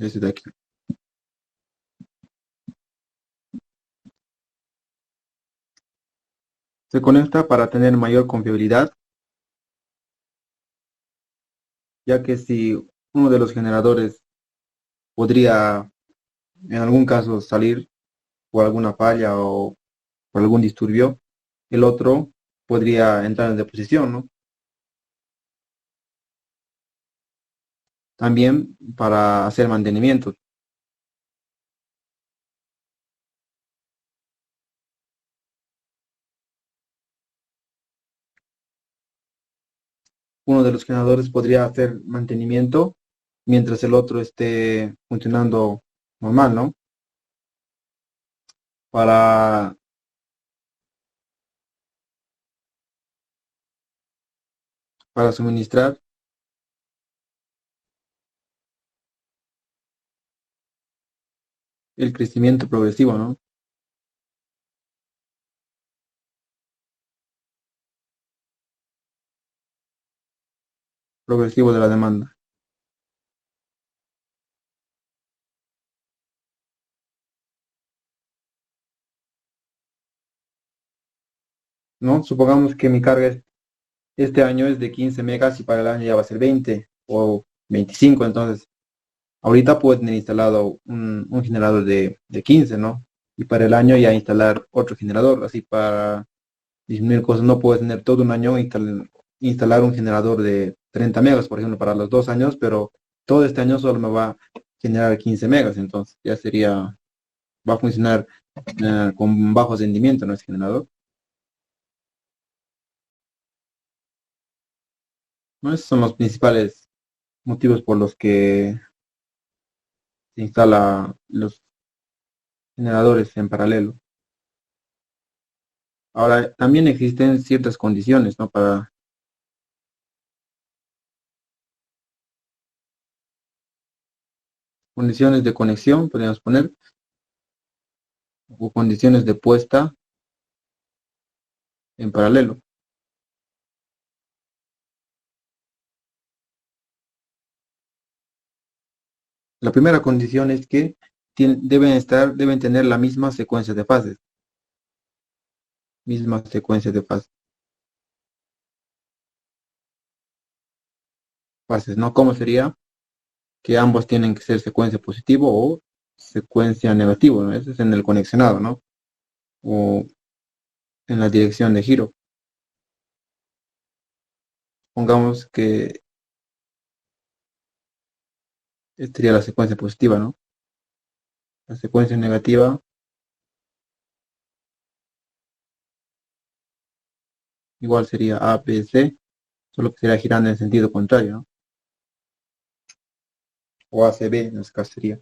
Este de aquí. Se conecta para tener mayor confiabilidad, ya que si uno de los generadores podría en algún caso salir por alguna falla o por algún disturbio, el otro podría entrar en deposición, ¿no? También para hacer mantenimiento. Uno de los generadores podría hacer mantenimiento mientras el otro esté funcionando normal, ¿no? Para, para suministrar el crecimiento progresivo, ¿no? Progresivo de la demanda, ¿no? Supongamos que mi carga este año es de 15 megas y para el año ya va a ser 20 o 25, entonces ahorita puedo tener instalado un generador de 15, ¿no? Y para el año ya instalar otro generador, así para disminuir cosas. No puedes tener todo un año instalar un generador de 30 megas, por ejemplo, para los 2 años, pero todo este año solo me va a generar 15 megas, entonces ya sería, va a funcionar con bajo rendimiento, ¿no? Ese generador. ¿No? Esos son los principales motivos por los que se instala los generadores en paralelo. Ahora, también existen ciertas condiciones, ¿no? Para condiciones de conexión, podríamos poner, o condiciones de puesta en paralelo. La primera condición es que deben tener la misma secuencia de fases, misma secuencia de fases, ¿no? ¿Cómo sería? Que ambos tienen que ser secuencia positivo o secuencia negativo, ¿no? Eso es en el conexionado, ¿no? O en la dirección de giro. Pongamos que esta sería la secuencia positiva, ¿no? La secuencia negativa igual sería A, B, C, solo que sería girando en sentido contrario, ¿no? O A, C, B, en este caso sería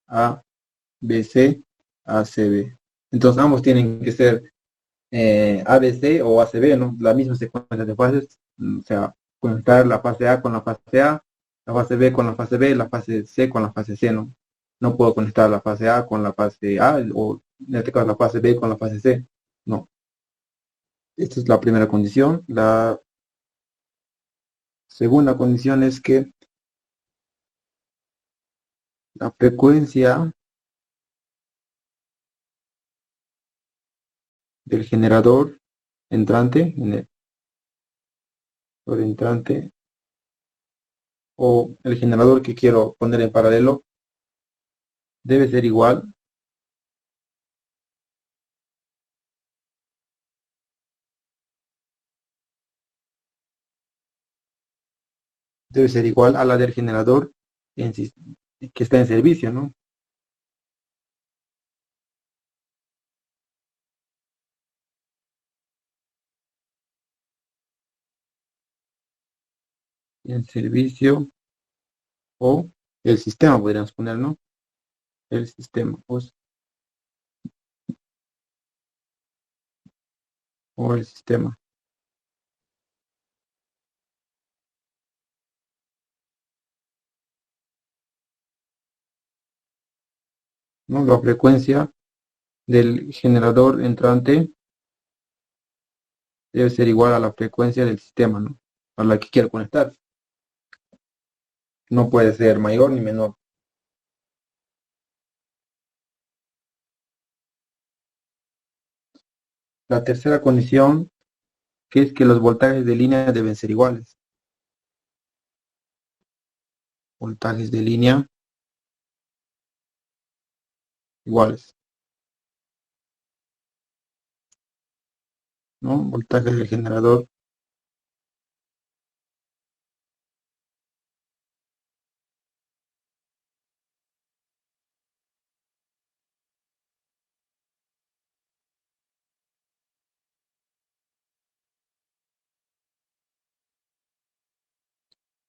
A, B, C, A, C, B. Entonces ambos tienen que ser ABC o ACB, ¿no? La misma secuencia de fases, o sea, conectar la fase A con la fase A, la fase B con la fase B, la fase C con la fase C, ¿no? No puedo conectar la fase A con la fase A o en este caso la fase B con la fase C, no. Esta es la primera condición. La segunda condición es que la frecuencia del generador entrante, entrante o el generador que quiero poner en paralelo debe ser igual a la del generador en que está en servicio, ¿no? En servicio o el sistema, podríamos poner, ¿no? El sistema o el sistema. ¿No? La frecuencia del generador entrante debe ser igual a la frecuencia del sistema, ¿no? A la que quiero conectar. No puede ser mayor ni menor. La tercera condición, que es que los voltajes de línea deben ser iguales. Voltajes de línea iguales, ¿no? Voltaje del generador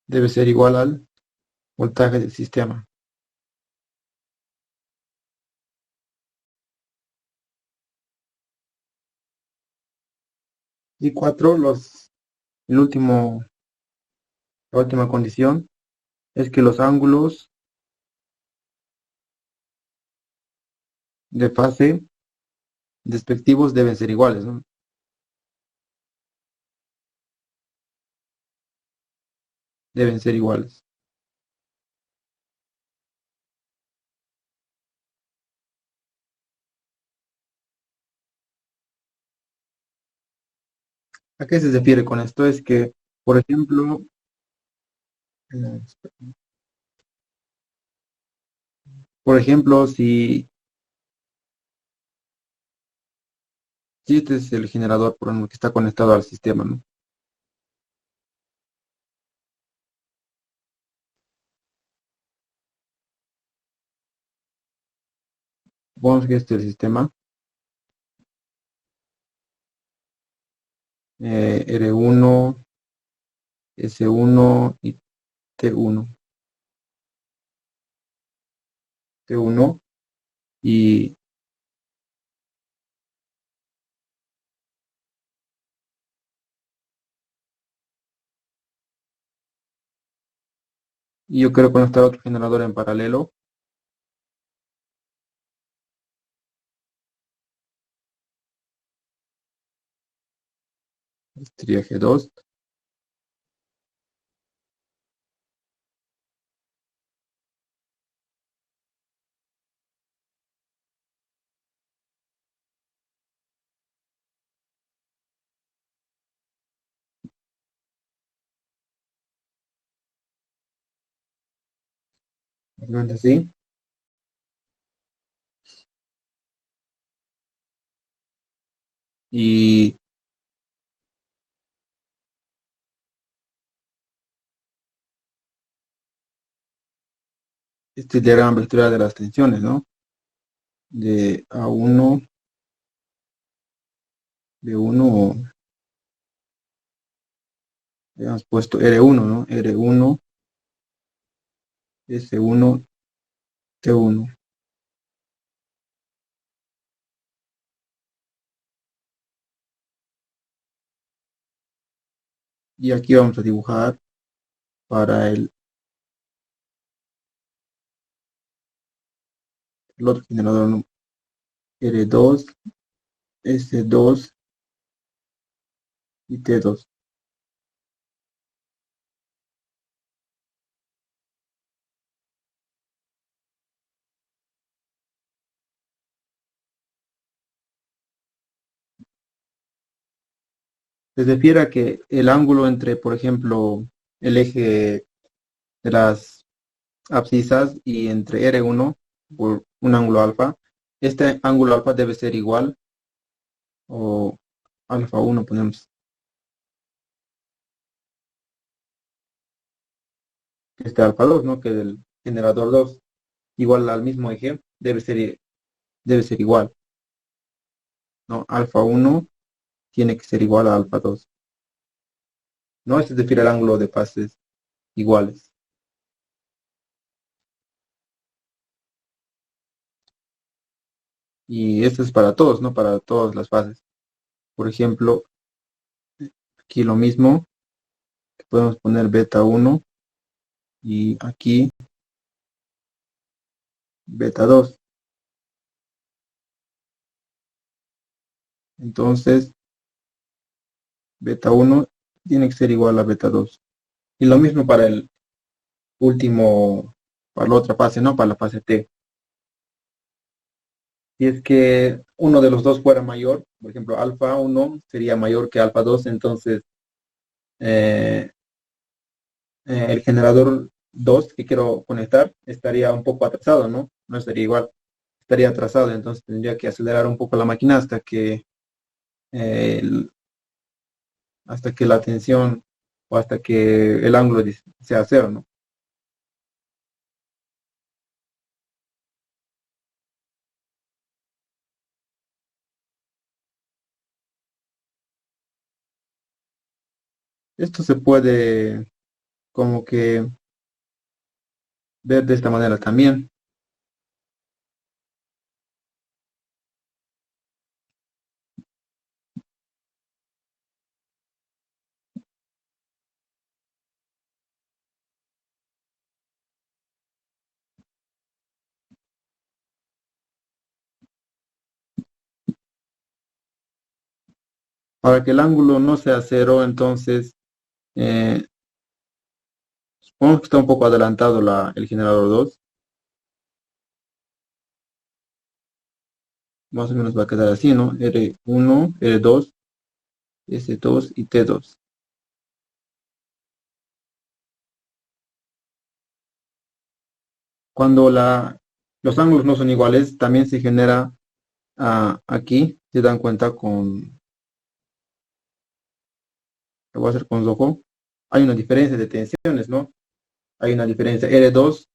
debe ser igual al voltaje del sistema. Y cuatro, la última condición es que los ángulos de fase despectivos deben ser iguales, ¿no? Deben ser iguales. ¿A qué se refiere con esto? Es que, eh, por ejemplo, si este es el generador por el que está conectado al sistema, ¿no? Supongamos que este es el sistema, R1, S1 y T1. T1 y yo quiero conectar otro generador en paralelo, sería G2, así, y este diagrama vectorial de las tensiones, ¿no? De A1, B1, hemos puesto R1, ¿no? R1, S1, T1. Y aquí vamos a dibujar para el otro generador, ¿no? R2, S2 y T2. Se refiere a que el ángulo entre, por ejemplo, el eje de las abscisas y entre R1 por un ángulo alfa, este ángulo alfa debe ser igual o alfa 1 ponemos este alfa 2, ¿no? Que del generador 2 igual al mismo eje debe ser igual, ¿no? Alfa 1 tiene que ser igual a alfa 2, ¿no? Este se refiere al ángulo de fases iguales. Y esto es para todos, ¿no? Para todas las fases. Por ejemplo, aquí lo mismo, podemos poner beta 1 y aquí beta 2. Entonces, beta 1 tiene que ser igual a beta 2. Y lo mismo para el último, para la otra fase, ¿no? Para la fase T. Si es que uno de los dos fuera mayor, por ejemplo, alfa 1 sería mayor que alfa 2, entonces eh, el generador 2 que quiero conectar estaría un poco atrasado, ¿no? No estaría igual, estaría atrasado, entonces tendría que acelerar un poco la máquina eh, el- hasta que la tensión o hasta que el ángulo sea cero, ¿no? Esto se puede como que ver de esta manera también. Para que el ángulo no sea cero, entonces eh, supongo que está un poco adelantado el generador 2. Más o menos va a quedar así, ¿no? R1, R2, S2 y T2. Cuando los ángulos no son iguales, también se genera aquí, se dan cuenta lo voy a hacer con los ojos, hay una diferencia de tensiones, ¿no? Hay una diferencia. R2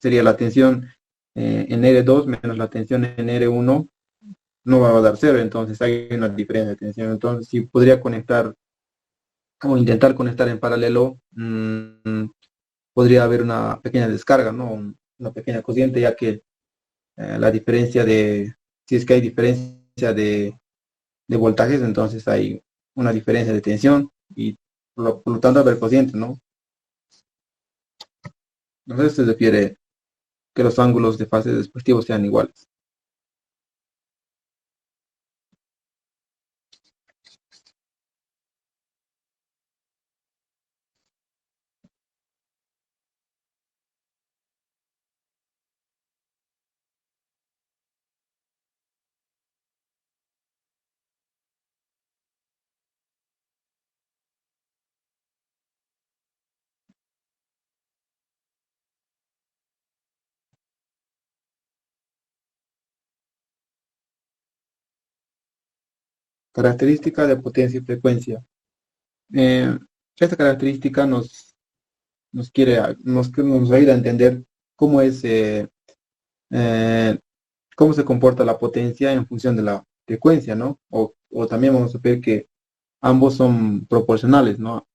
sería la tensión en R2 menos la tensión en R1, no va a dar cero, entonces hay una diferencia de tensión. Entonces, si podría conectar o intentar conectar en paralelo, podría haber una pequeña descarga, ¿no? Una pequeña corriente, ya que la diferencia si es que hay diferencia de voltajes, entonces hay una diferencia de tensión y por lo tanto haber corriente, ¿no? Entonces se refiere que los ángulos de fase respectivos sean iguales. Característica de potencia y frecuencia. Eh, Esta característica nos ayuda a entender cómo eh, cómo se comporta la potencia en función de la frecuencia, ¿no? O también vamos a ver que ambos son proporcionales, ¿no?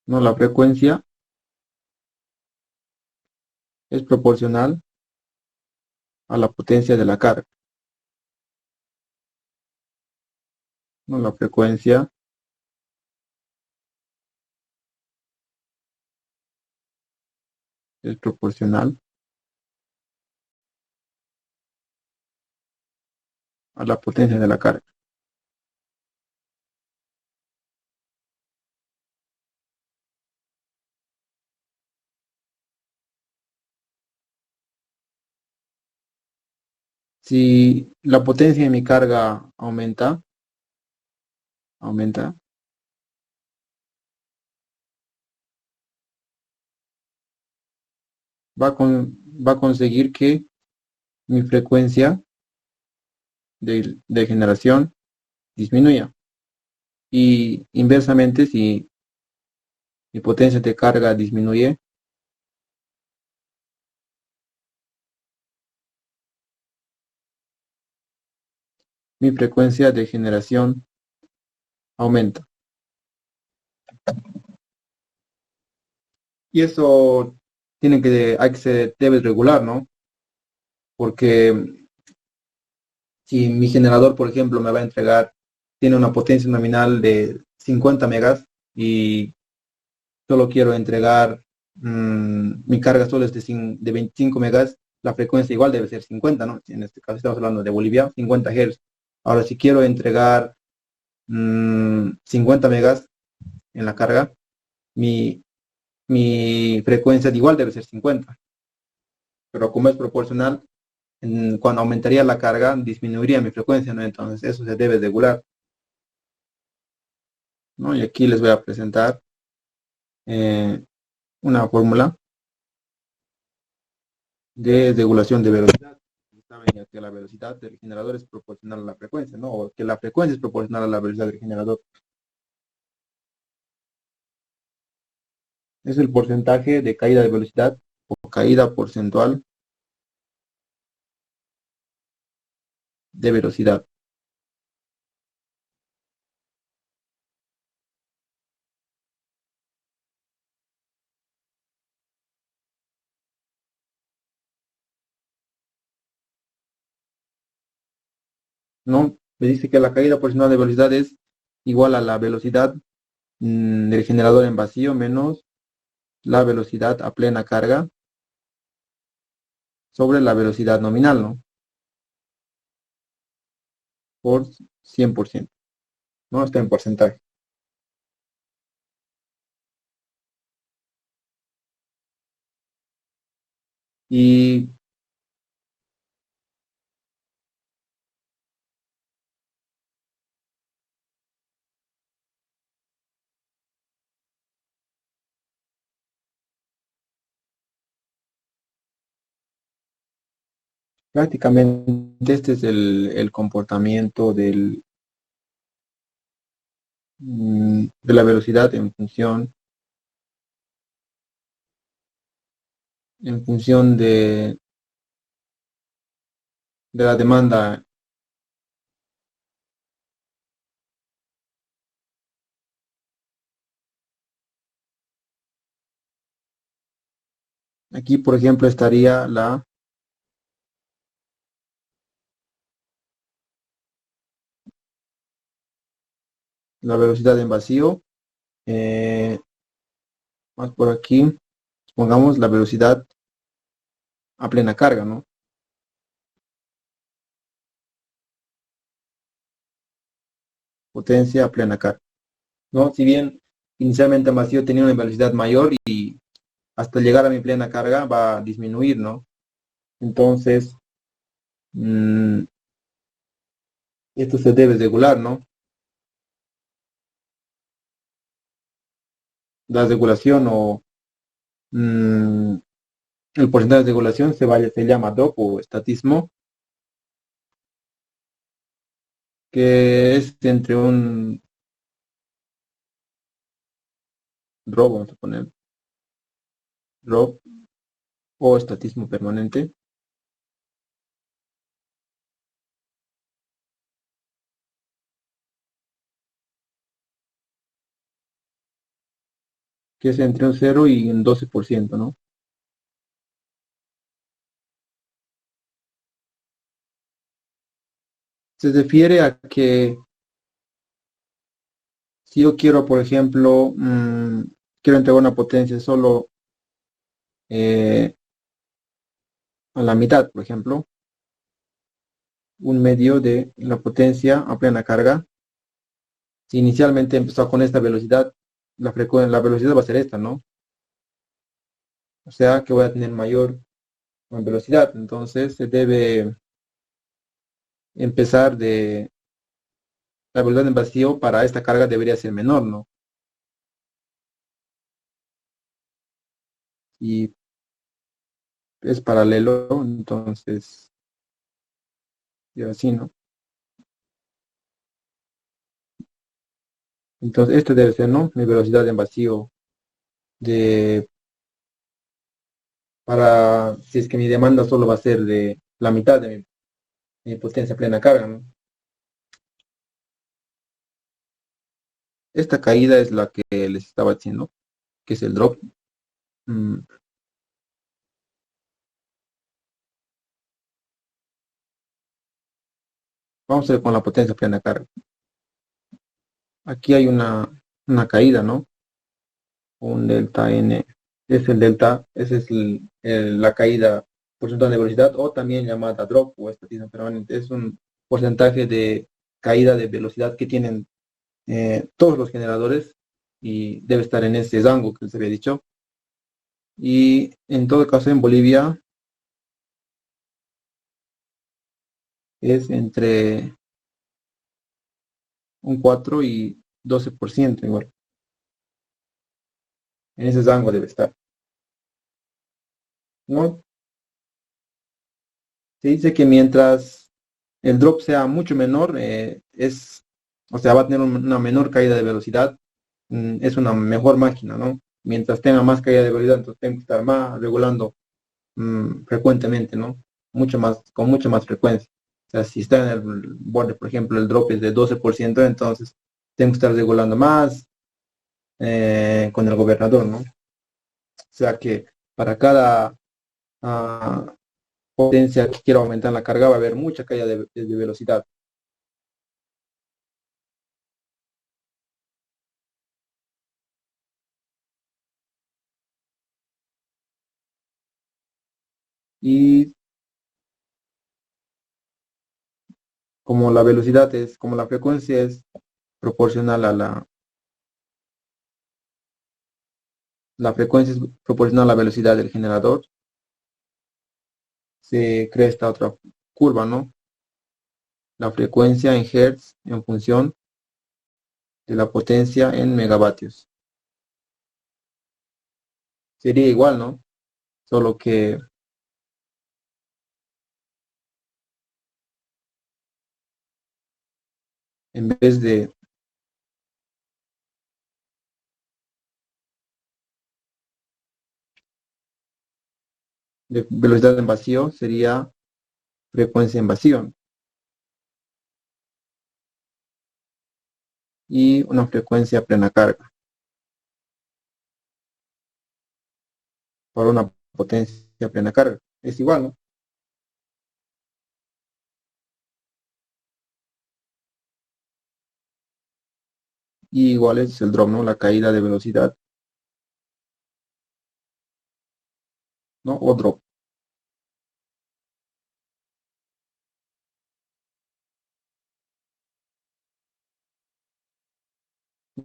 ¿No? La frecuencia es proporcional a la potencia de la carga, ¿no? La frecuencia es proporcional a la potencia de la carga. Si la potencia de mi carga aumenta, va a conseguir que mi frecuencia de generación disminuya. Y inversamente, si mi potencia de carga disminuye, mi frecuencia de generación aumenta. Y eso hay que se debe regular, ¿no? Porque si mi generador, por ejemplo, me va a entregar, tiene una potencia nominal de 50 megas y solo quiero entregar, mi carga solo es de 25 megas, la frecuencia igual debe ser 50, ¿no? En este caso estamos hablando de Bolivia, 50 Hz. Ahora, si quiero entregar 50 megas en la carga, mi, mi frecuencia de igual debe ser 50, pero como es proporcional, cuando aumentaría la carga, disminuiría mi frecuencia, ¿no? Entonces eso se debe regular, ¿no? Y aquí les voy a presentar eh, una fórmula de regulación de velocidad. Saben ya que la velocidad del generador es proporcional a la frecuencia, ¿no? O que la frecuencia es proporcional a la velocidad del generador. Es el porcentaje de caída de velocidad o caída porcentual de velocidad. ¿No? Me dice que la caída porcentual de velocidad es igual a la velocidad del generador en vacío menos la velocidad a plena carga sobre la velocidad nominal, ¿no? Por 100%, ¿no? Está en porcentaje. Y prácticamente este es el comportamiento de la velocidad en función de la demanda. Aquí, por ejemplo, estaría la velocidad en vacío, eh, más por aquí, pongamos la velocidad a plena carga, ¿no? Potencia a plena carga, ¿no? Si bien inicialmente en vacío tenía una velocidad mayor y hasta llegar a mi plena carga va a disminuir, ¿no? Entonces, mmm, esto se debe regular, ¿no? La regulación o mmm, el porcentaje de regulación se llama DOP o estatismo, que es entre un drop, vamos a poner, drop o estatismo permanente, que es entre un 0 y un 12%, ¿no? Se refiere a que si yo quiero, por ejemplo, quiero entregar una potencia solo a la mitad, por ejemplo, un medio de la potencia a plena carga. Si inicialmente empezó con esta velocidad, la velocidad va a ser esta, ¿no? O sea que voy a tener mayor velocidad. Entonces se debe empezar de la velocidad en vacío para esta carga debería ser menor, ¿no? Y es paralelo, entonces, y así, ¿no? Entonces, este debe ser, ¿no? Mi velocidad en vacío de, para, si es que mi demanda solo va a ser de la mitad de mi potencia plena carga, ¿no? Esta caída es la que les estaba diciendo, que es el drop. Mm, Vamos a ver con la potencia plena carga. Aquí hay una caída, ¿no? Un delta N. Es el delta, esa es la caída porcentual de velocidad o también llamada drop o estatismo permanente. Es un porcentaje de caída de velocidad que tienen todos los generadores y debe estar en ese rango que les había dicho. Y en todo caso en Bolivia es entre un 4 y 12% igual. En ese rango debe estar. ¿No? Se dice que mientras el drop sea mucho menor, o sea, va a tener una menor caída de velocidad, es una mejor máquina, ¿no? Mientras tenga más caída de velocidad, entonces tengo que estar más regulando frecuentemente, ¿no? Mucho más, con mucha más frecuencia. O sea, si está en el borde, por ejemplo, el drop es de 12%, entonces tengo que estar regulando más con el gobernador, ¿no? O sea que para cada ah, potencia que quiero aumentar la carga va a haber mucha caída de velocidad. Y como la velocidad es, como la frecuencia es proporcional a la frecuencia es proporcional a la velocidad del generador, se crea esta otra curva, ¿no? La frecuencia en hertz en función de la potencia en megavatios. Sería igual, ¿no? Solo que en vez de velocidad en vacío sería frecuencia en vacío y una frecuencia a plena carga por una potencia a plena carga. Es igual, ¿no? Y igual es el drop, ¿no? La caída de velocidad, ¿no? O drop.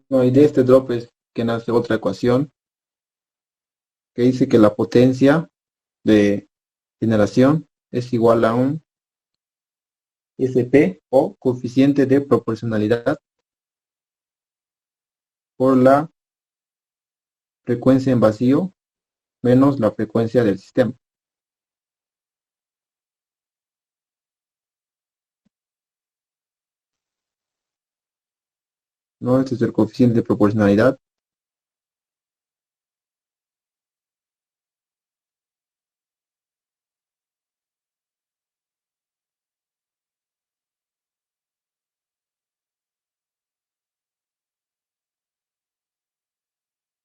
No, y de este drop es que nace otra ecuación que dice que la potencia de generación es igual a un SP o coeficiente de proporcionalidad por la frecuencia en vacío menos la frecuencia del sistema. ¿No? Este es el coeficiente de proporcionalidad.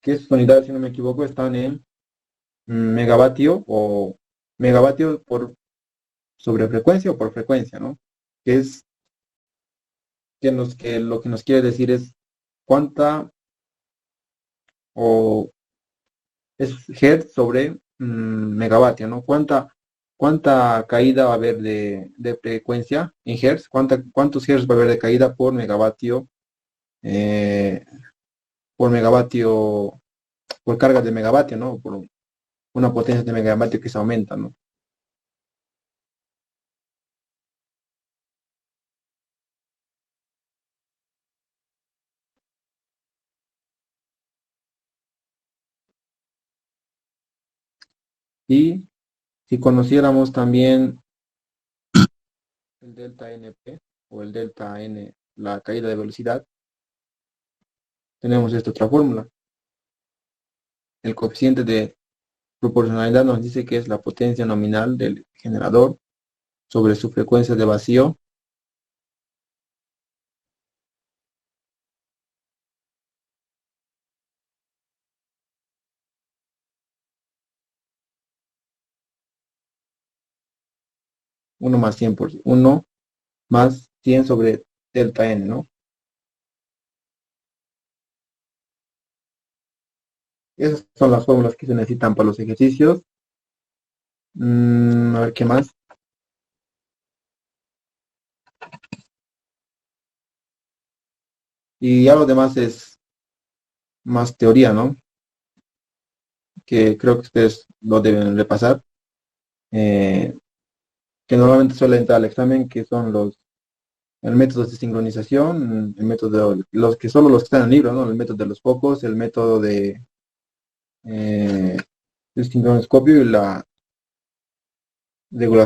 Que sus unidades, si no me equivoco, están en megavatio o megavatio por sobre frecuencia o por frecuencia, ¿no? Que es que lo que nos quiere decir es cuánta o es hertz sobre megavatio, ¿no? Cuánta caída va a haber de frecuencia en hertz, cuántos hertz va a haber de caída eh, por megavatio, por carga de megavatio, ¿no? Por una potencia de megavatio que se aumenta, ¿no? Y si conociéramos también el delta NP o el delta N, la caída de velocidad, tenemos esta otra fórmula. El coeficiente de proporcionalidad nos dice que es la potencia nominal del generador sobre su frecuencia de vacío uno más 100 1 más 100 sobre delta n, ¿no? Esas son las fórmulas que se necesitan para los ejercicios. A ver qué más. Y ya lo demás es más teoría, ¿no? Que creo que ustedes lo deben repasar, eh, que normalmente suele entrar al examen, que son el método de sincronización, el método, solo los que están en el libro, ¿no? El método de los focos, el método eh, del sincronoscopio y la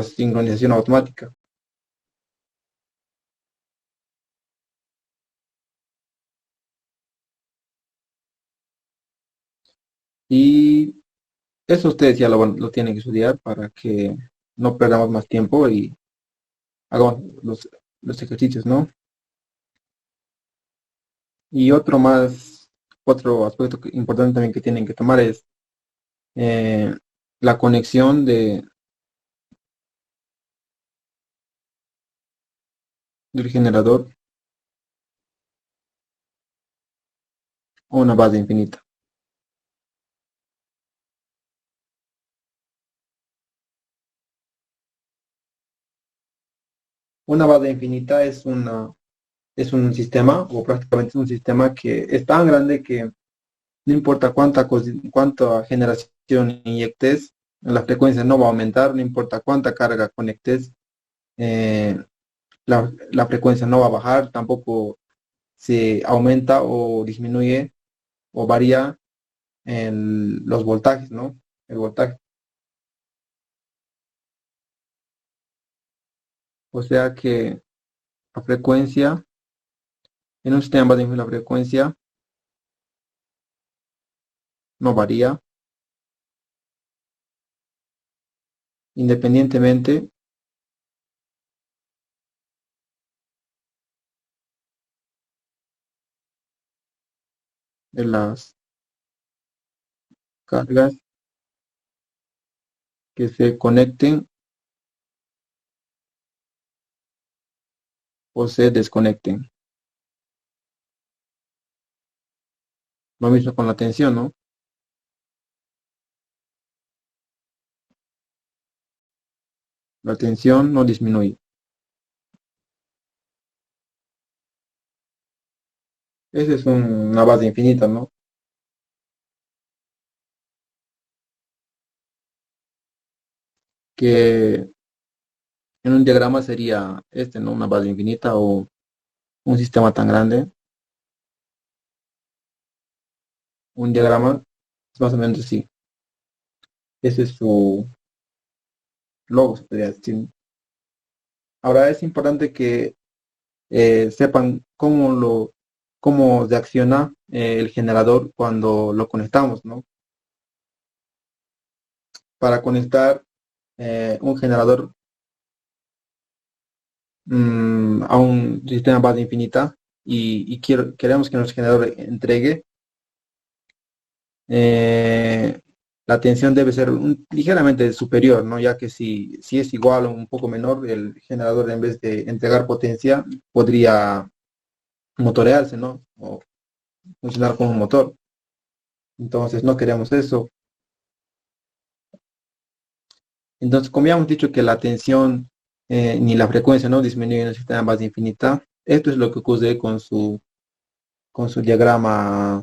sincronización automática. Y eso ustedes ya lo tienen que estudiar para que no perdamos más tiempo y hagamos los ejercicios, ¿no? Y otro aspecto importante también que tienen que tomar es eh, la conexión del generador a una base infinita. Una base infinita es un sistema, o prácticamente es un sistema que es tan grande que no importa cuánta generación inyectes, la frecuencia no va a aumentar, no importa cuánta carga conectes, eh, la frecuencia no va a bajar, tampoco se aumenta o disminuye o varía en los voltajes, ¿no? El voltaje. O sea que la frecuencia, en un sistema de la frecuencia no varía independientemente de las cargas que se conecten o se desconecten. Lo mismo con la tensión, ¿no? La tensión no disminuye. Esa es una base infinita, ¿no? Que en un diagrama sería este, ¿no? Una base infinita o un sistema tan grande. Un diagrama es más o menos así. Ese es su logo, se podría decir. Ahora es importante que sepan cómo reacciona el generador cuando lo conectamos, ¿no? Para conectar un generador a un sistema base infinita queremos que nuestro generador entregue, eh, la tensión debe ser ligeramente superior, ¿no? Ya que si es igual o un poco menor, el generador en vez de entregar potencia podría motorearse, ¿no? O funcionar como un motor. Entonces no queremos eso. Entonces, como ya hemos dicho que la tensión ni la frecuencia no disminuye en el sistema base infinita, esto es lo que ocurre con su diagrama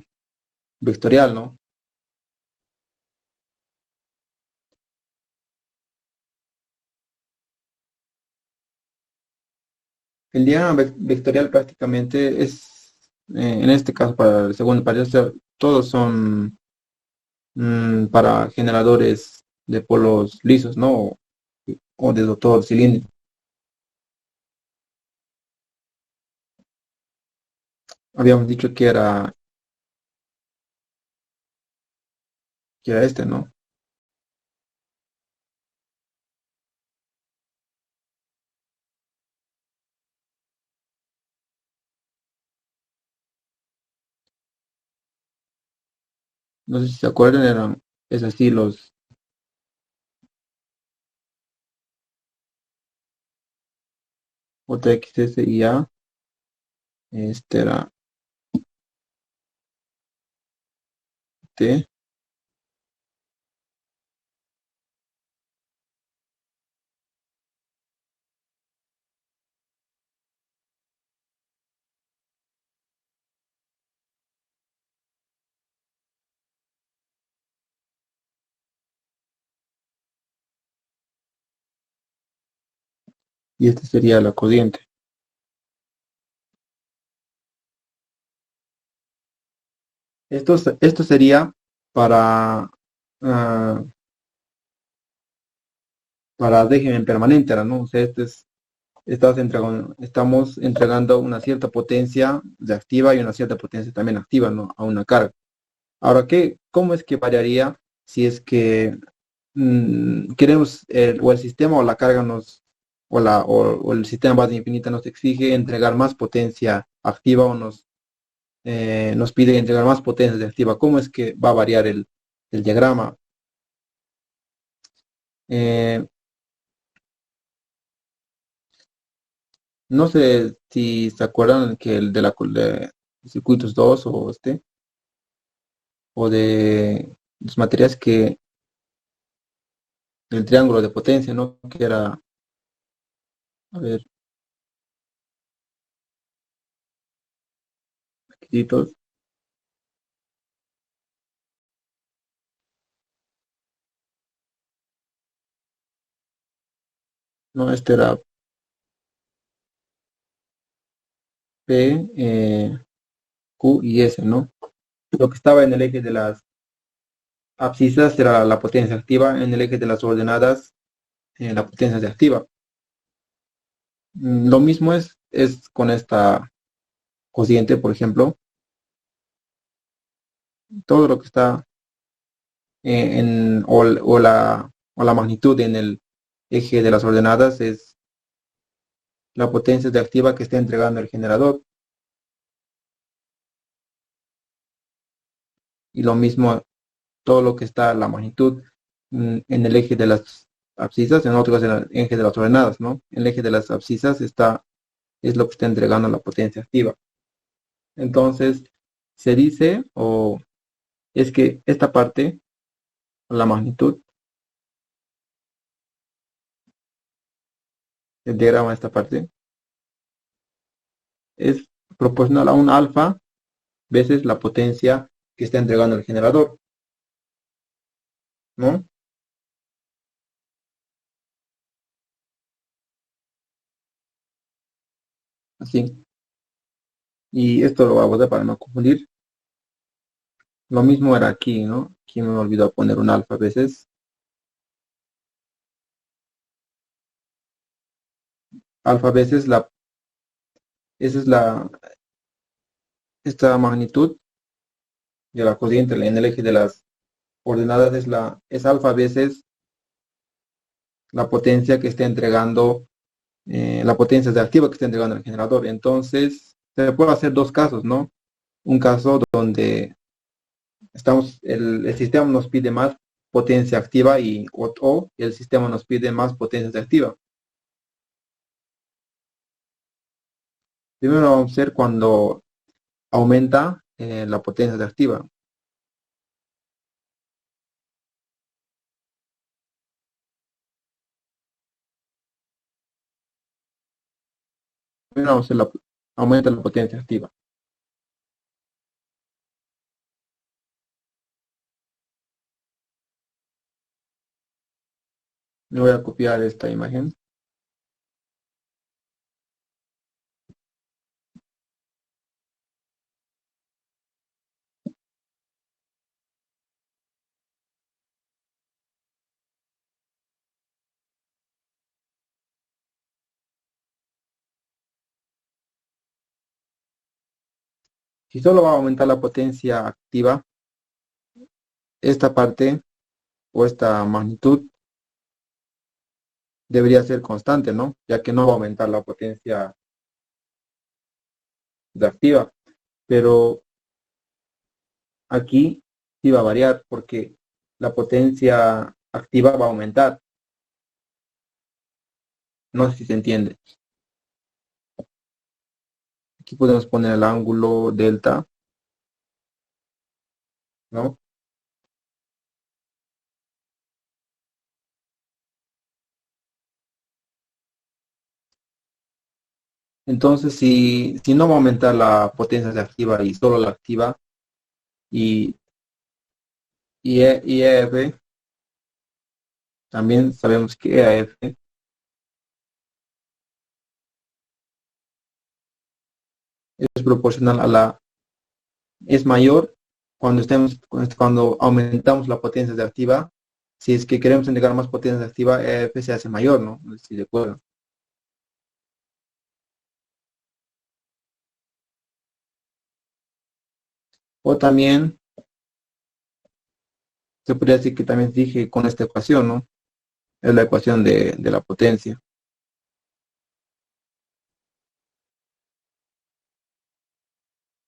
vectorial, ¿no? El diagrama vectorial prácticamente es, en este caso para el segundo parámetro, todos son para generadores de polos lisos, ¿no? O de rotor cilíndrico. Habíamos dicho que era este, ¿no? No sé si se acuerdan, es así los OTXS y A, este era T, y este sería la corriente. Esto sería para, ah, para régimen permanente, ¿no? O sea, estamos entregando una cierta potencia de activa y una cierta potencia también activa, ¿no? A una carga. Ahora, ¿cómo es que variaría si es que queremos o el sistema o la carga o el sistema base infinita nos exige entregar más potencia activa o nos pide entregar más potencia de activa? ¿Cómo es que va a variar el diagrama? Eh, no sé si se acuerdan que el de de circuitos 2 o de los materiales que el triángulo de potencia, ¿no? Que era, a ver, requisitos. No, este era P, Q y S, ¿no? Lo que estaba en el eje de las abscisas era la potencia activa, en el eje de las ordenadas, la potencia de activa. Lo mismo es con esta cociente, por ejemplo, todo lo que está o la magnitud en el eje de las ordenadas es la potencia de activa que está entregando el generador. Y lo mismo todo lo que está la magnitud en el eje de las abscisas, en otro caso en el eje de las ordenadas, ¿no? El eje de las abscisas es lo que está entregando la potencia activa. Entonces, se dice, o es que esta parte, la magnitud, el diagrama de esta parte, es proporcional a un alfa veces la potencia que está entregando el generador, ¿no? Así. Y esto lo hago para no confundir. Lo mismo era aquí, ¿no? Aquí me olvidó poner un alfa veces. Alfa veces esa es esta magnitud de la corriente en el eje de las ordenadas es alfa veces la potencia que está entregando, la potencia de activa que está entregando el generador. Entonces, se puede hacer dos casos, ¿no? Un caso donde el sistema nos pide más potencia activa o el sistema nos pide más potencia de activa. Primero vamos a ver cuando aumenta la potencia de activa. Primero vamos a ver aumenta la potencia activa. Le voy a copiar esta imagen. Si solo va a aumentar la potencia activa, esta parte o esta magnitud debería ser constante, ¿no? Ya que no va a aumentar la potencia de activa. Pero aquí sí va a variar porque la potencia activa va a aumentar. No sé si se entiende. Aquí podemos poner el ángulo delta, ¿no? Entonces, si no va a aumentar la potencia de activa y solo la activa, y, y EF, también sabemos que EAF es proporcional a la, es mayor cuando aumentamos la potencia de activa. Si es que queremos entregar más potencia de activa, EF se hace mayor, ¿no? No sé si de acuerdo. O también se podría decir que también dije con esta ecuación, ¿no? Es la ecuación de la potencia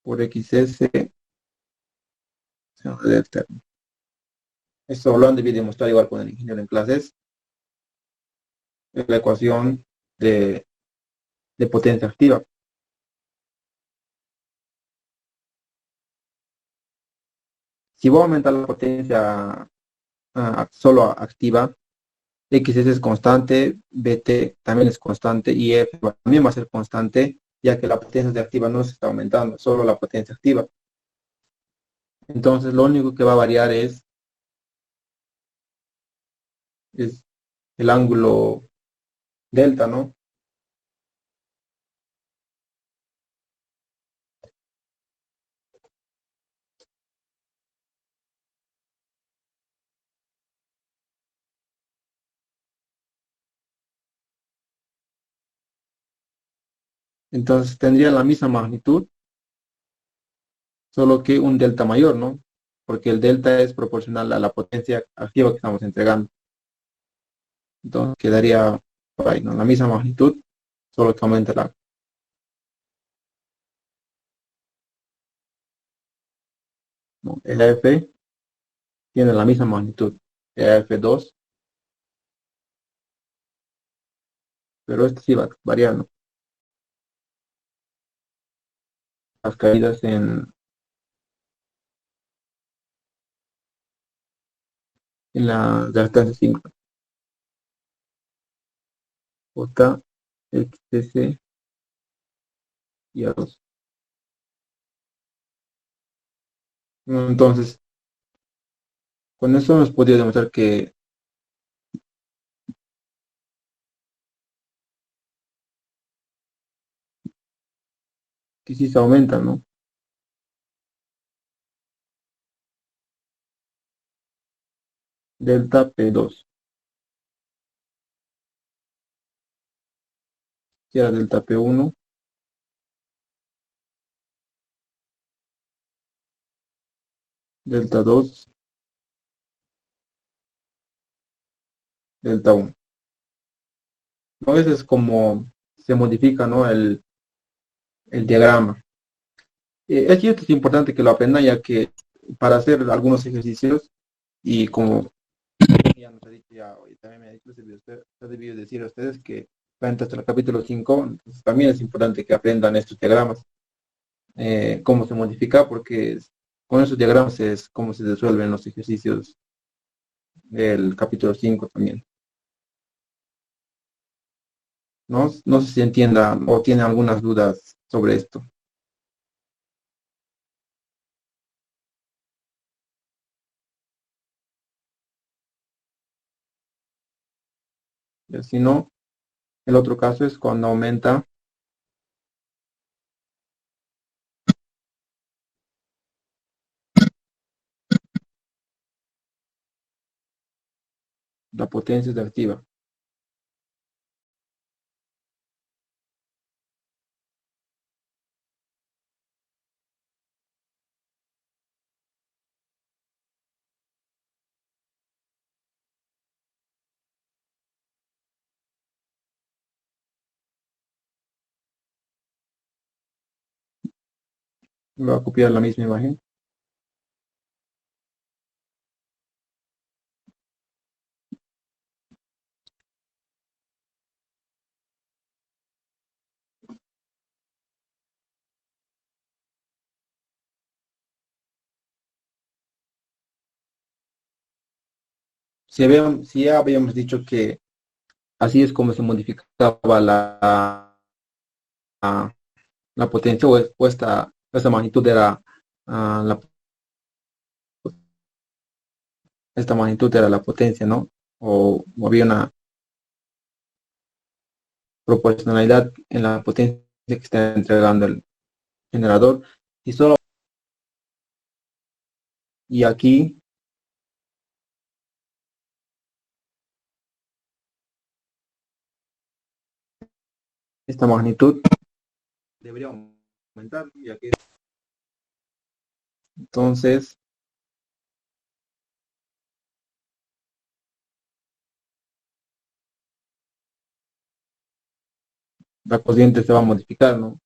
por XS seno de delta. Esto lo han debido demostrar igual con el ingeniero en clases. Es la ecuación de, de potencia activa. Si voy a aumentar la potencia solo activa, XS es constante, BT también es constante y F también va a ser constante, ya que la potencia de activa no se está aumentando, solo la potencia activa. Entonces lo único que va a variar es el ángulo delta, ¿no? Entonces tendría la misma magnitud, solo que un delta mayor, ¿no? Porque el delta es proporcional a la potencia activa que estamos entregando. Entonces quedaría por ahí, ¿no? La misma magnitud, solo que aumenta ¿no? El F tiene la misma magnitud, F2, pero este sí va variando. Las caídas en la de alcance 5, J, XS y A2. Entonces, con eso hemos podido demostrar que sí se aumenta, ¿no? Delta P2, que era delta P1, delta 2, delta 1. ¿No? A veces como se modifica, ¿no? El diagrama. Es cierto, es importante que lo aprendan, ya que para hacer algunos ejercicios, y como ya nos ha dicho ya, y también me ha dicho, se ha debido decir a ustedes que hasta el capítulo 5, entonces también es importante que aprendan estos diagramas, cómo se modifica, porque con esos diagramas es cómo se resuelven los ejercicios del capítulo 5 también. ¿No? No sé si entienda o tiene algunas dudas sobre esto. Si no, el otro caso es cuando aumenta la potencia de activa. Voy a copiar la misma imagen. Si ya habíamos dicho que así es como se modificaba la potencia, o esta magnitud era esta magnitud era la potencia, ¿no? O había una proporcionalidad en la potencia que está entregando generador y solo y aquí esta magnitud debería aumentar, ya que entonces la corriente se va a modificar, ¿no?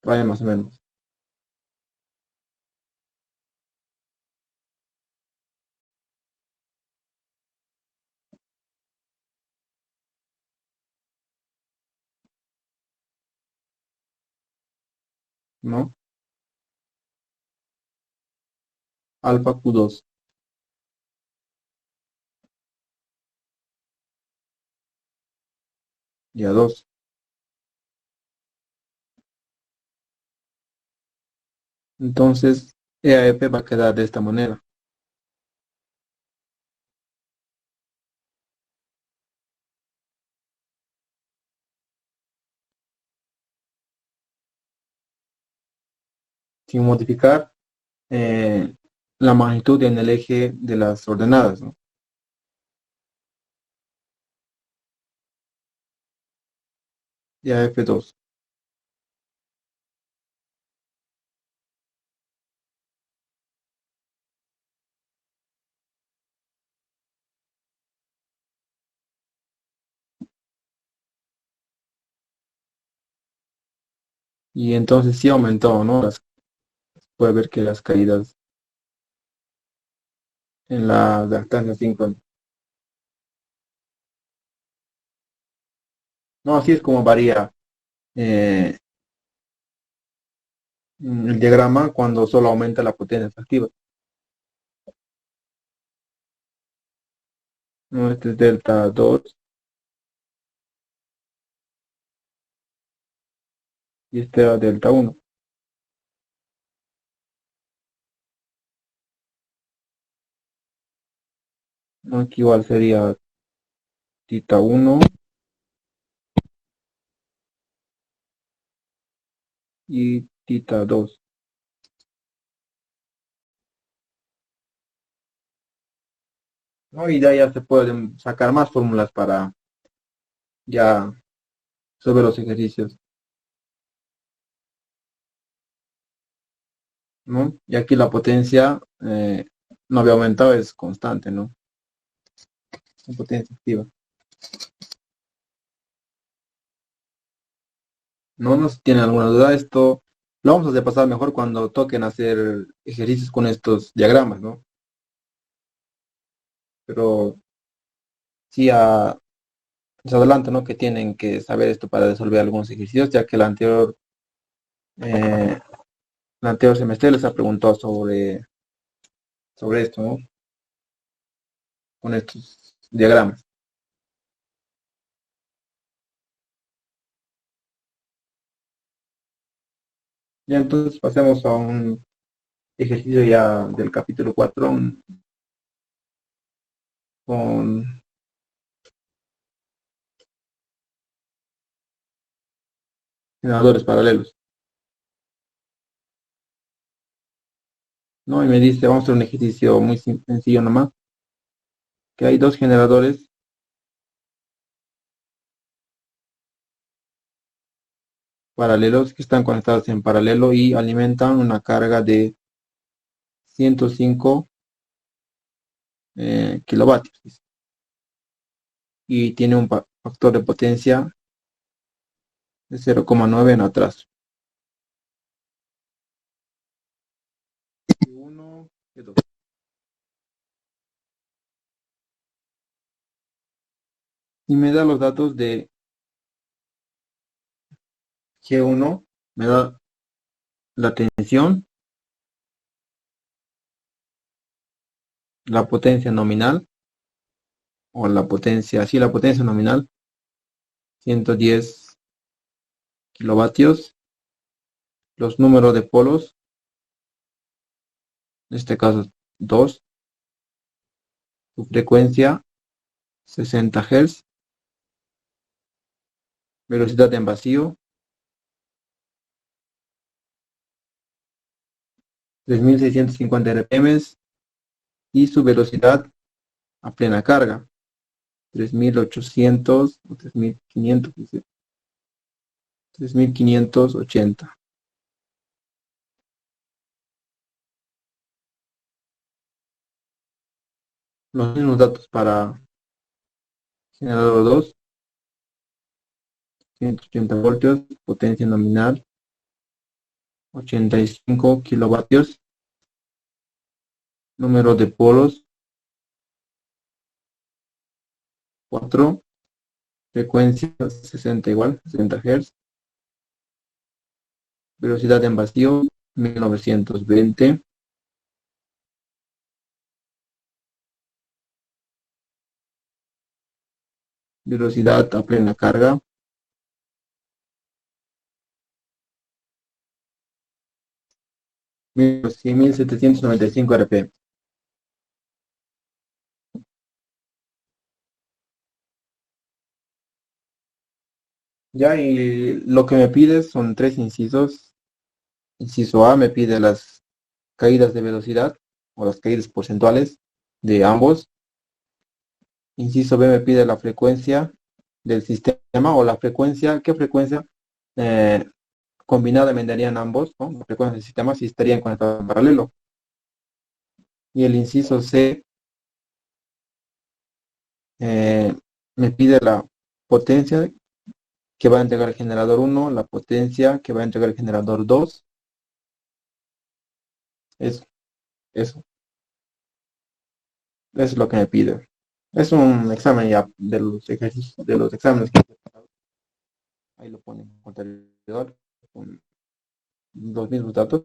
Vaya más o menos, ¿no? Alfa Q2 y A2. Entonces, EAF va a quedar de esta manera. Sin modificar eh, la magnitud en el eje de las ordenadas, ¿no? EAF2. Y entonces sí aumentó, ¿no? Puede ver que las caídas en la lactancia 5. No, así es como varía eh, el diagrama cuando solo aumenta la potencia efectiva. ¿No? Este es delta 2 y este era delta 1. ¿No? Aquí igual sería tita 1 y tita 2. ¿No? Y de ahí ya se pueden sacar más fórmulas para ya sobre los ejercicios, ¿no? Y aquí la potencia no había aumentado, es constante, ¿no? La potencia activa. No nos tiene alguna duda, esto lo vamos a hacer pasar mejor cuando toquen hacer ejercicios con estos diagramas, ¿no? Pero sí, les adelanto, ¿no? Que tienen que saber esto para resolver algunos ejercicios, ya que eh, el anterior semestre les ha preguntado sobre esto, ¿no? Con estos diagramas. Ya entonces pasemos a un ejercicio ya del capítulo 4 con generadores paralelos, ¿no? Y me dice, vamos a hacer un ejercicio muy sencillo nomás, que hay dos generadores paralelos que están conectados en paralelo y alimentan una carga de 105 kilovatios dice, y tiene un factor de potencia de 0,9 en atraso. Uno, y dos. Y me da los datos de G1, me da la tensión, la potencia nominal, o la potencia, sí, la potencia nominal, 110 kilovatios. Los números de polos, en este caso 2. Su frecuencia 60 Hz. Velocidad en vacío 3650 RPM. Y su velocidad a plena carga 3800 o 3500, 3580. Los mismos datos para generador 2, 180 voltios, potencia nominal 85 kilovatios, número de polos 4, frecuencia 60 igual, 60 Hz, velocidad en vacío 1920, velocidad a plena carga 1795 RPM. Ya, y lo que me pides son 3 incisos. Inciso A me pide las caídas de velocidad o las caídas porcentuales de ambos. Inciso B me pide la frecuencia del sistema o la frecuencia, ¿qué frecuencia eh, combinada me darían ambos, ¿no? La frecuencia del sistema si estarían conectados en paralelo. Y el inciso C eh, me pide la potencia que va a entregar el generador 1, la potencia que va a entregar el generador 2. Eso, eso, eso es lo que me pide. Es un examen ya de los ejercicios, de los exámenes que ahí lo ponen en contador con los mismos datos.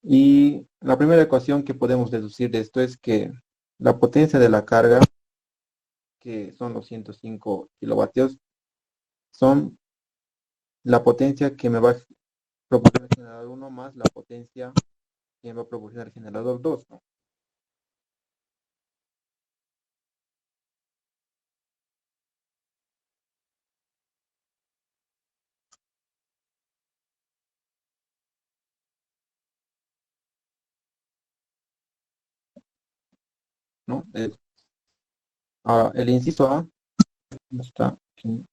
Y la primera ecuación que podemos deducir de esto es que la potencia de la carga, que son los 105 kilovatios, son la potencia que me va a proporcionar el generador 1 más la potencia que me va a proporcionar el generador 2, ¿no? ¿No? Ahora, el inciso A, ¿dónde está? Aquí.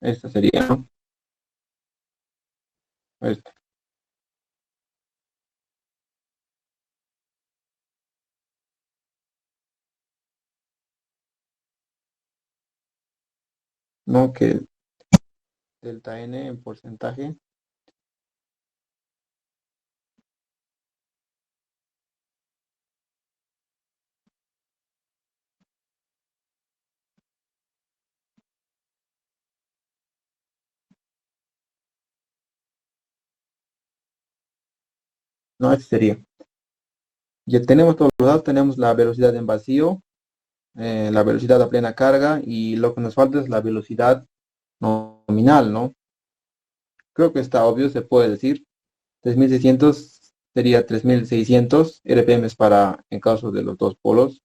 Esta sería, ¿no? Esta, ¿no? Que delta N en porcentaje, ¿no? Este sería. Ya tenemos todos los datos, tenemos la velocidad en vacío, la velocidad a plena carga y lo que nos falta es la velocidad nominal, ¿no? Creo que está obvio, se puede decir. 3600 sería 3600 RPM para en caso de los dos polos,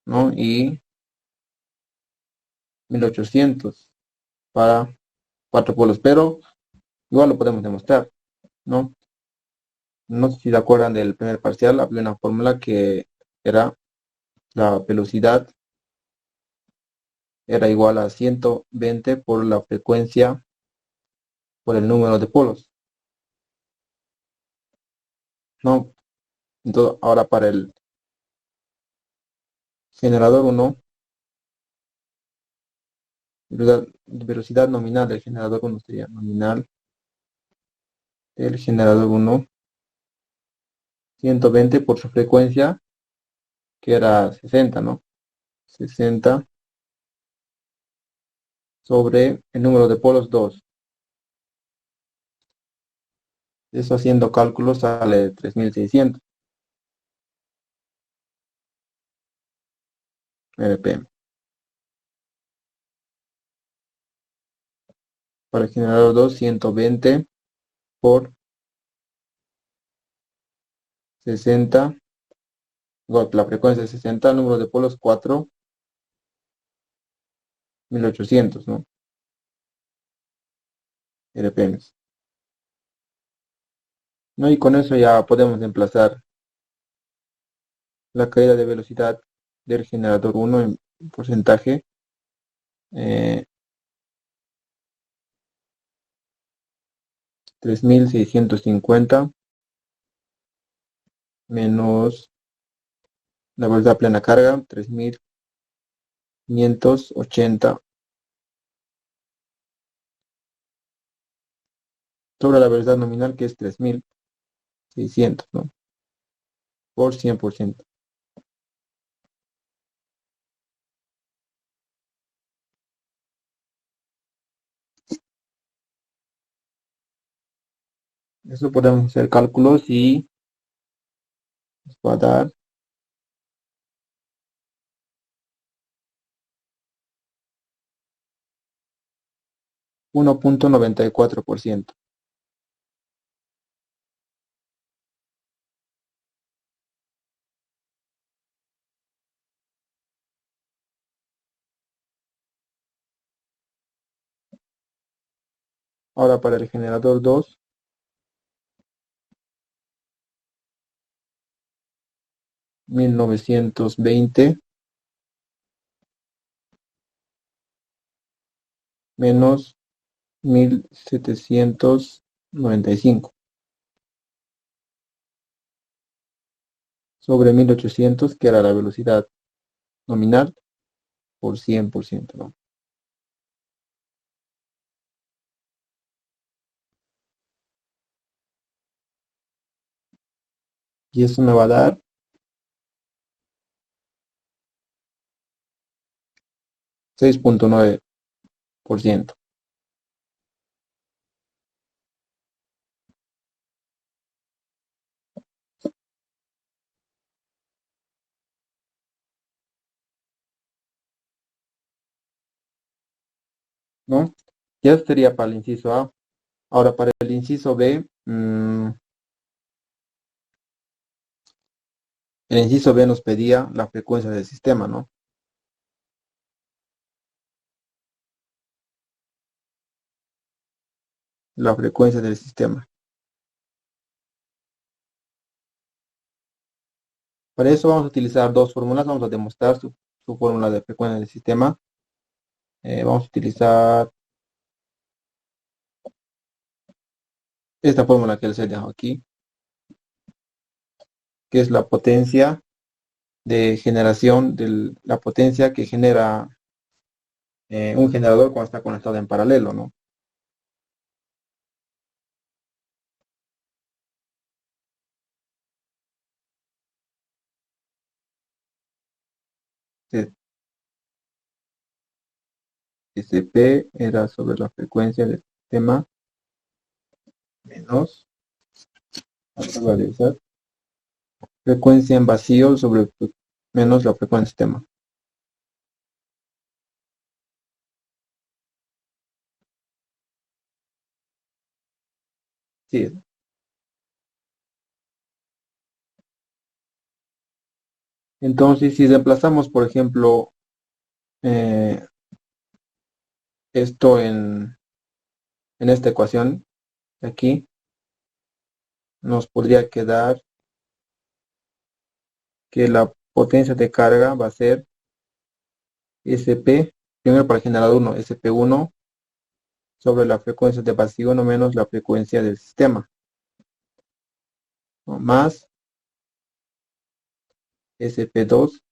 ¿no? Y 1800 para cuatro polos, pero igual lo podemos demostrar, ¿no? No sé si se acuerdan del primer parcial, hablé de una fórmula que era la velocidad era igual a 120 por la frecuencia por el número de polos, ¿no? Entonces, ahora para el generador 1, velocidad nominal del generador 1 sería nominal del generador 1, 120 por su frecuencia, que era 60, ¿no? 60 sobre el número de polos 2. Eso haciendo cálculos sale 3600. RPM. Para el generador 2, 120 por 60. La frecuencia es 60, número de polos 4, 1800, ¿no? RPM. ¿No? Y con eso ya podemos emplazar la caída de velocidad del generador 1 en porcentaje. 3650 menos la velocidad plena carga, 3580 sobre la velocidad nominal, que es 3600, ¿no? Por 100%. Eso podemos hacer cálculos y nos va a dar 1.94%. Ahora para el generador 2, 1920 menos 1795 sobre 1800, que era la velocidad nominal, por 100%, ¿no? Y eso me va a dar 6.9%. ¿No? Ya sería para el inciso A. Ahora para el inciso B, el inciso B nos pedía la frecuencia del sistema, ¿no? La frecuencia del sistema. Para eso vamos a utilizar dos fórmulas. Vamos a demostrar su fórmula de frecuencia del sistema. Vamos a utilizar esta fórmula que les he dejado aquí, que es la potencia de generación, de la potencia que genera un generador cuando está conectado en paralelo, ¿no? SP era sobre la frecuencia del sistema menos, vamos a realizar, frecuencia en vacío sobre menos la frecuencia del sistema. Sí. Entonces, si reemplazamos, por ejemplo, eh, esto en esta ecuación aquí, nos podría quedar que la potencia de carga va a ser SP, primero para el generador 1, SP1 sobre la frecuencia de vacío 1 menos la frecuencia del sistema, ¿no? Más SP2,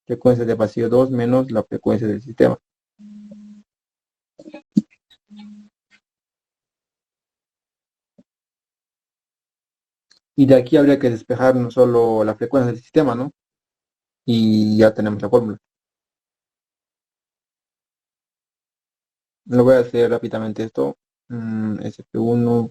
frecuencia de vacío 2 menos la frecuencia del sistema. Y de aquí habría que despejar no solo la frecuencia del sistema, ¿no? Y ya tenemos la fórmula. Lo voy a hacer rápidamente esto. SP1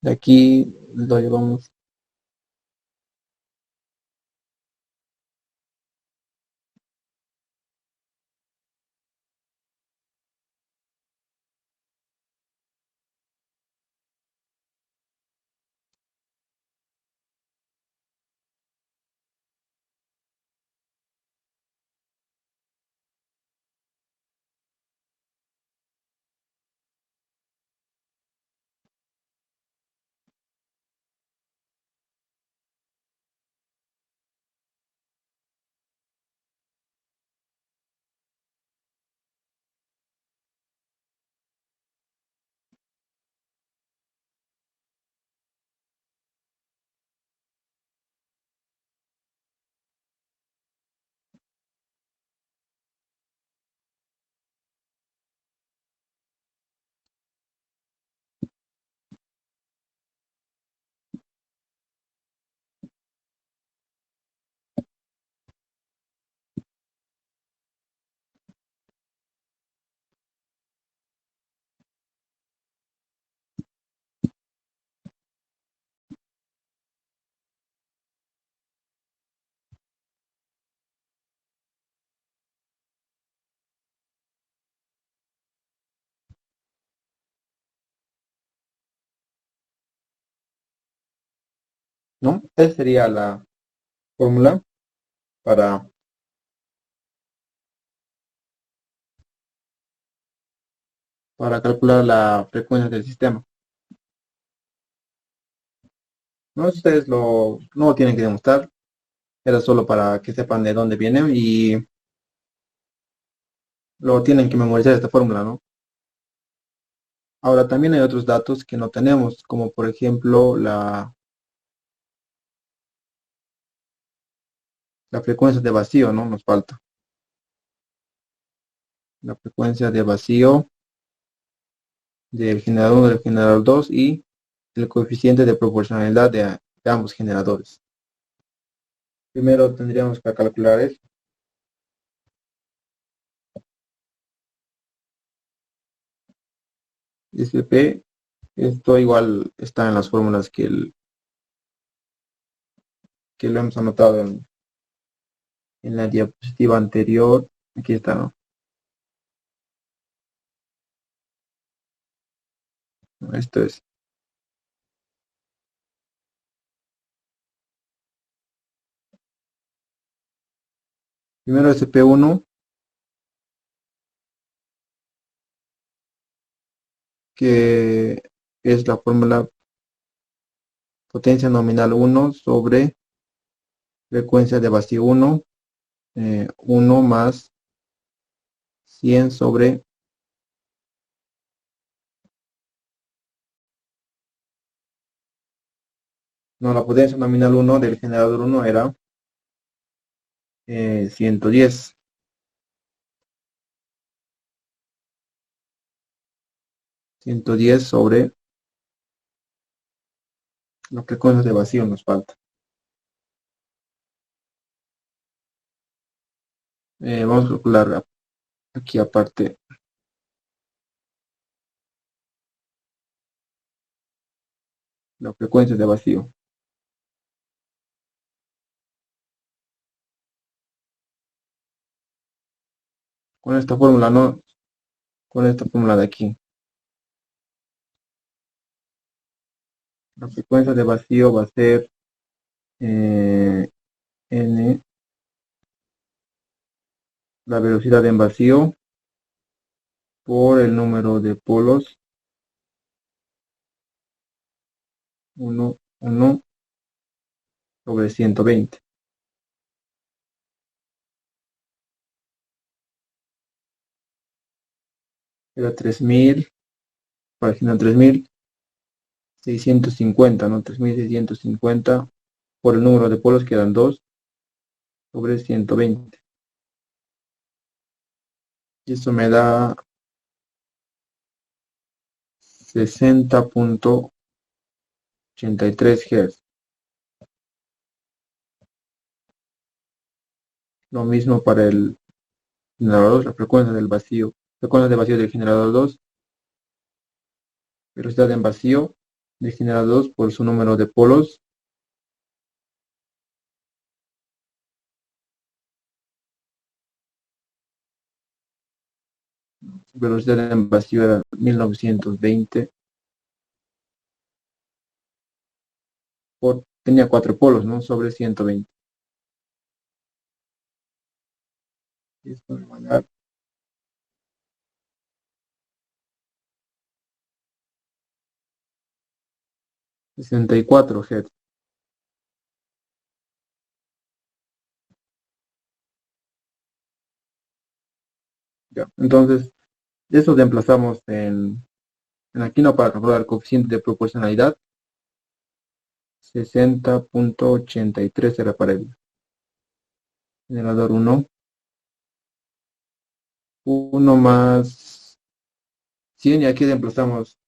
De aquí lo llevamos. ¿No? Esa sería la fórmula para, para calcular la frecuencia del sistema. No, si ustedes no lo tienen que demostrar, era solo para que sepan de dónde viene y lo tienen que memorizar esta fórmula, ¿no? Ahora también hay otros datos que no tenemos, como por ejemplo la frecuencia de vacío, ¿no? Nos falta. La frecuencia de vacío del generador 1, del generador 2 y el coeficiente de proporcionalidad de ambos generadores. Primero tendríamos que calcular eso. SP, esto igual está en las fórmulas que lo hemos anotado en la diapositiva anterior. Aquí está, ¿no? Esto es. Primero SP1, que es la fórmula potencia nominal 1 sobre frecuencia de vacío 1, 1 más 100 sobre, no, la potencia nominal 1 del generador 1 era 110. 110 sobre la frecuencia de vacío nos falta. Vamos a calcular aquí aparte la frecuencia de vacío. Con esta fórmula, no, con esta fórmula de aquí. La frecuencia de vacío va a ser n, la velocidad en vacío por el número de polos 1 sobre 120. Era 3000, página 3650, ¿no? 3650 por el número de polos que eran 2 sobre 120. Y esto me da 60.83 Hz. Lo mismo para el generador 2, la frecuencia del vacío. Frecuencia de vacío del generador 2, velocidad en vacío de generadores por su número de polos. Velocidad en vacío era 1920 tenía 4 polos, ¿no? Sobre 120. Esto me va a dar 64 Hz. Ya. Entonces, eso lo emplazamos en aquí no para calcular el coeficiente de proporcionalidad. 60.83 era para el generador 1. 1 más 100 y aquí reemplazamos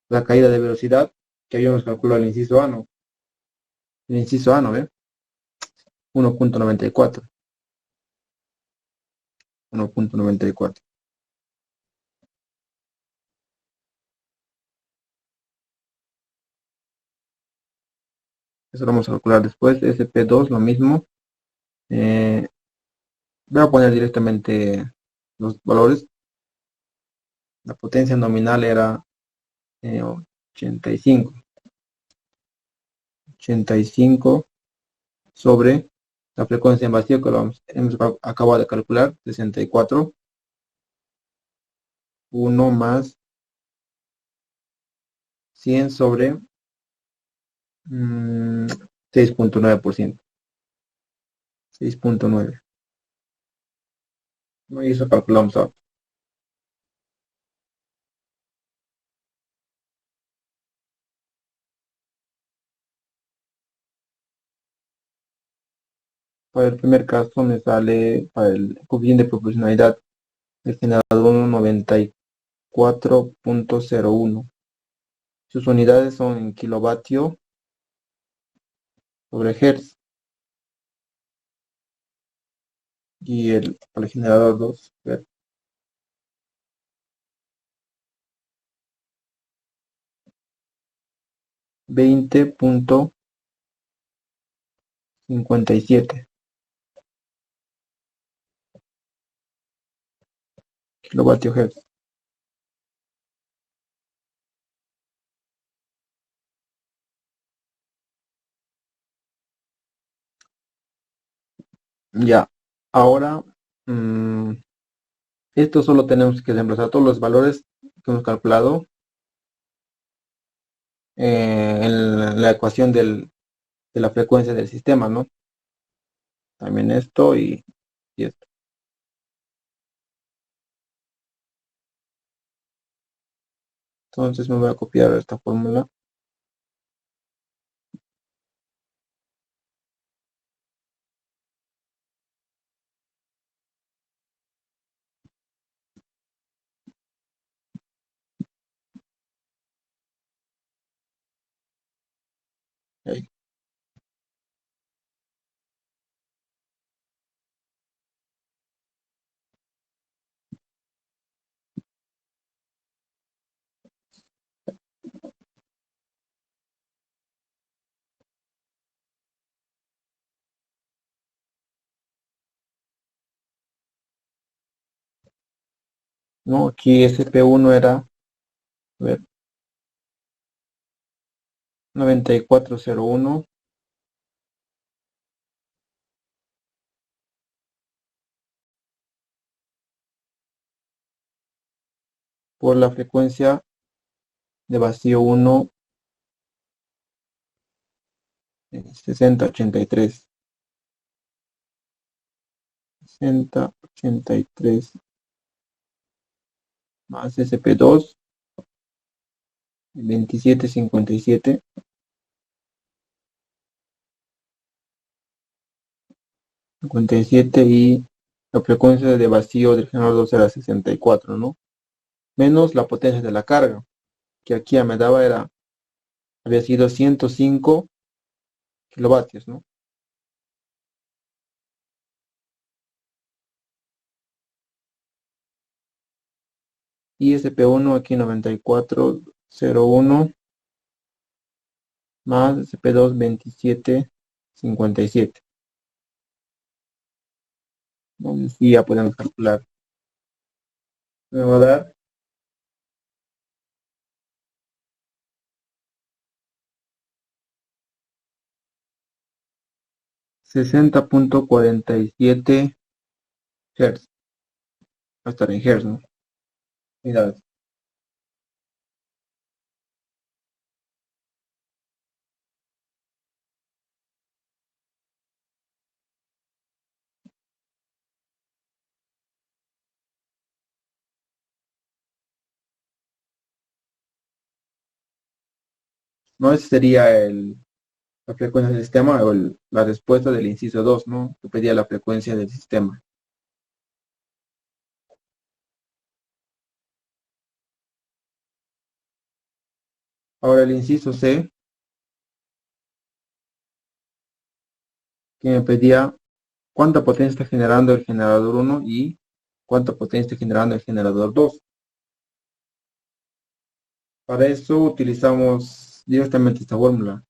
la caída de velocidad que habíamos calculado el inciso A, ¿no? El inciso A, ¿no ve? 1.94. 1.94. Eso lo vamos a calcular después. SP2, lo mismo. Eh, Voy a poner directamente los valores. La potencia nominal era 85. 85 sobre la frecuencia en vacío que hemos acabado de calcular, 64. 1 más 100 sobre 6.9%. 6.9. Y eso calculamos ahora. Para el primer caso me sale para el coeficiente de proporcionalidad del generador 94.01. Sus unidades son en kilovatio sobre hertz. Y para el generador 2, 20.57 kilovatio hertz. Ya, ahora esto solo tenemos que reemplazar todos los valores que hemos calculado en la ecuación de la frecuencia del sistema, ¿no? También esto y esto. Entonces me voy a copiar esta fórmula. Ahí. ¿No? Aquí SP1 era, a ver, 9401 por la frecuencia de vacío 1, 6083. 6083 más SP2, 2757. 57 y la frecuencia de vacío del generador 2 era 64, ¿no? Menos la potencia de la carga, que aquí ya me daba había sido 105 kilovatios, ¿no? Y SP1 aquí 9401 más SP2 2757. Entonces sí, ya podemos calcular. Me va a dar 60.47 Hz. Va a estar en Hz, ¿no? Mira, no, ese sería la frecuencia del sistema o la respuesta del inciso 2, ¿no? Que pedía la frecuencia del sistema. Ahora el inciso C, que me pedía cuánta potencia está generando el generador 1 y cuánta potencia está generando el generador 2. Para eso utilizamos directamente esta fórmula.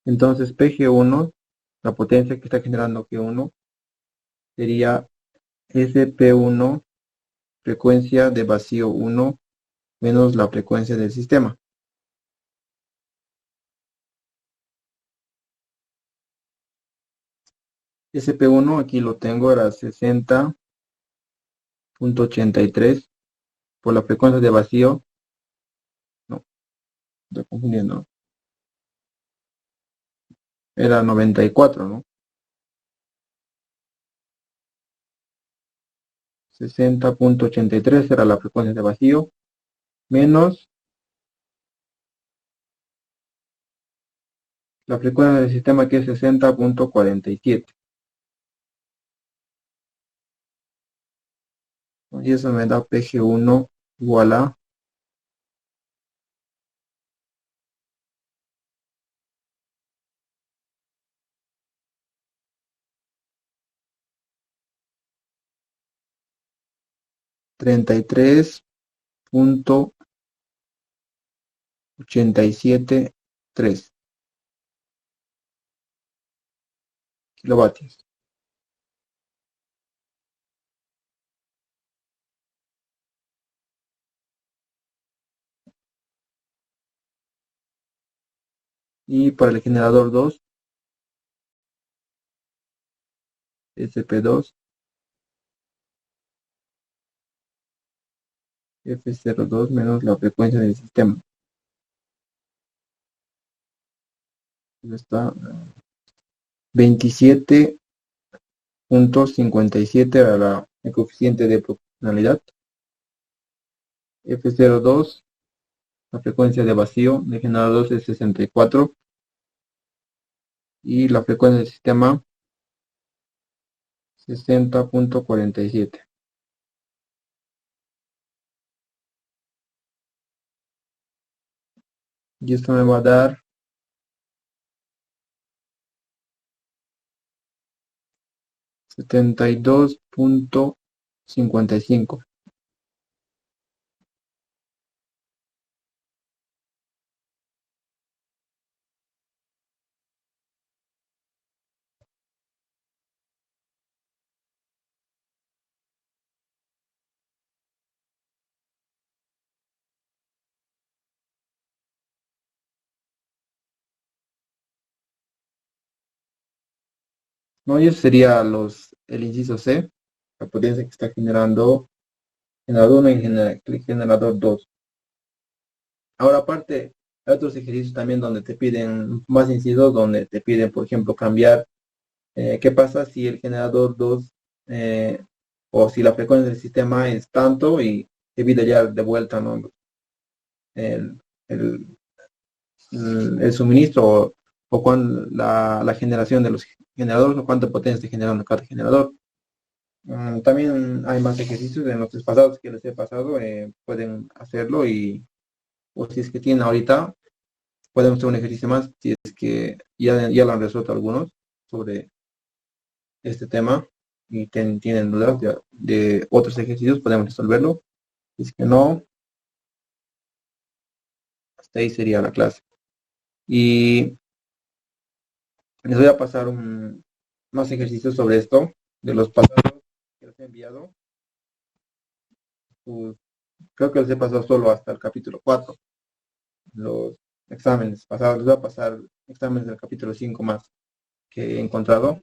Entonces PG1, la potencia que está generando G1, sería SP1, frecuencia de vacío 1, menos la frecuencia del sistema. SP1, aquí lo tengo, era 60.83 por la frecuencia de vacío. No, estoy confundiendo. Era 94, ¿no? 60.83 era la frecuencia de vacío, menos la frecuencia del sistema, que es 60.47. Y eso me da PG1 igual a 33.873 kilovatios. Y para el generador 2, SP2, F02 menos la frecuencia del sistema. Está 27.57 era el coeficiente de proporcionalidad. F02, la frecuencia de vacío del generador 2 es 64 y la frecuencia del sistema 60.47. Y esto me va a dar 72.55. ¿No? Y eso sería el inciso C, la potencia que está generando generador 1 y generador 2. Ahora aparte, hay otros ejercicios también donde te piden más incisos, donde te piden, por ejemplo, cambiar qué pasa si el generador 2 o si la frecuencia del sistema es tanto y divide ya de vuelta, ¿no? el, el, el suministro o la generación de los generadores o cuánta potencia está generando cada generador. También hay más ejercicios en los test pasados que les he pasado, pueden hacerlo o si es que tienen ahorita, Podemos hacer un ejercicio más si es que ya lo han resuelto algunos sobre este tema y tienen dudas de otros ejercicios, podemos resolverlo. Si es que no, hasta ahí sería la clase. Y les voy a pasar unos ejercicios sobre esto, de los pasados que les he enviado. Pues, creo que les he pasado solo hasta el capítulo 4 los exámenes pasados. Les voy a pasar exámenes del capítulo 5 más que he encontrado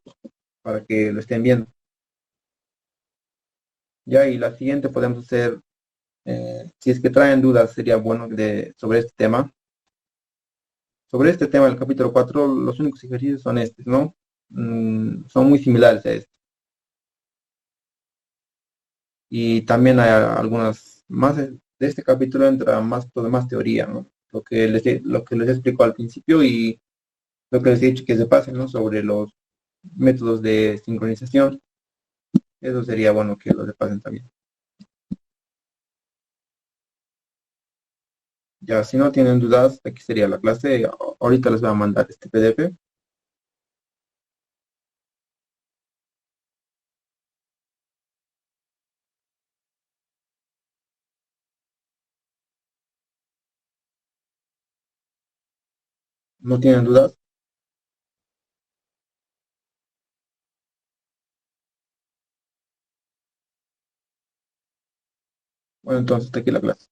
para que lo estén viendo. Ya, y la siguiente podemos hacer, si es que traen dudas, sería bueno sobre este tema. Sobre este tema del capítulo 4 los únicos ejercicios son estos, ¿no? Son muy similares a este. Y también hay algunas más de este capítulo entra más teoría, ¿no? Lo que les explico al principio y lo que les he dicho que se pasen, ¿no? Sobre los métodos de sincronización. Eso sería bueno que lo pasen también. Ya, si no tienen dudas, aquí sería la clase. Ahorita les voy a mandar este PDF. ¿No tienen dudas? Bueno, entonces hasta aquí la clase.